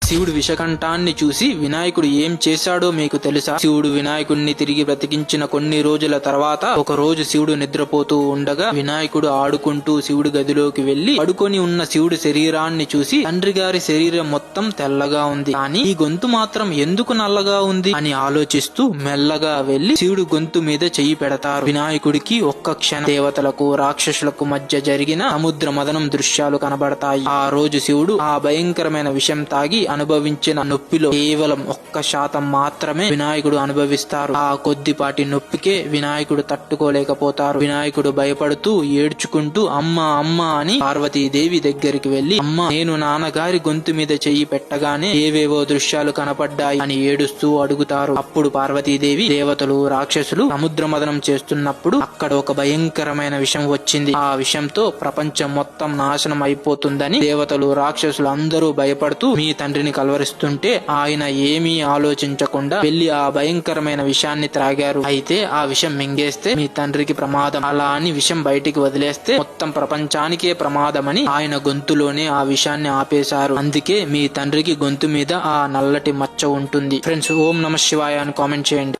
శివుడు విషకంఠాన్ని చూసి వినాయకుడు ఏం చేశాడో మీకు తెలుసా? శివుడు వినాయకుడిని తిరిగి బ్రతికించిన కొన్ని రోజుల తర్వాత ఒక రోజు శివుడు నిద్రపోతూ ఉండగా వినాయకుడు ఆడుకుంటూ శివుడి గదిలోకి వెళ్లి పడుకొని ఉన్న శివుడి శరీరాన్ని చూసి తండ్రి గారి శరీరం మొత్తం తెల్లగా ఉంది, కానీ ఈ గొంతు మాత్రం ఎందుకు నల్లగా ఉంది అని ఆలోచిస్తూ మెల్లగా వెళ్లి శివుడు గొంతు మీద చెయ్యి పెడతారు. వినాయకుడికి ఒక్క క్షణం దేవతలకు రాక్షసులకు మధ్య జరిగిన సముద్ర మదనం దృశ్యాలు కనబడతాయి. ఆ రోజు శివుడు ఆ భయంకరమైన విషం తాగి అనుభవించిన నొప్పిలో కేవలం 1% మాత్రమే వినాయకుడు అనుభవిస్తారు. ఆ కొద్దిపాటి నొప్పికే వినాయకుడు తట్టుకోలేకపోతారు. వినాయకుడు భయపడుతూ ఏడ్చుకుంటూ అమ్మ అమ్మ అని పార్వతీదేవి దగ్గరికి వెళ్లి, అమ్మ నేను నాన్నగారి గొంతు మీద చెయ్యి పెట్టగానే ఏవేవో దృశ్యాలు కనపడ్డాయి అని ఏడుస్తూ అడుగుతారు. అప్పుడు పార్వతీదేవి దేవతలు రాక్షసులు సముద్ర మదనం చేస్తున్నప్పుడు అక్కడ ఒక భయంకరమైన విషం వచ్చింది. ఆ విషంతో ప్రపంచం మొత్తం నాశనం అయిపోతుందని దేవతలు రాక్షసులు అందరూ భయపడుతూ మీ తండ్రిని కలవరిస్తుంటే ఆయన ఏమీ ఆలోచించకుండా వెళ్లి ఆ భయంకరమైన విషాన్ని త్రాగారు. అయితే ఆ విషం మింగేస్తే మీ తండ్రికి ప్రమాదం, అలా అని విషం బయటికి వదిలేస్తే మొత్తం ప్రపంచానికే ప్రమాదమని ఆయన గొంతులోనే ఆ విషాన్ని ఆపేశారు. అందుకే మీ తండ్రికి గొంతు మీద ఆ నల్లటి మచ్చ ఉంటుంది. ఫ్రెండ్స్, ఓం నమః శివాయ అని కామెంట్ చేయండి.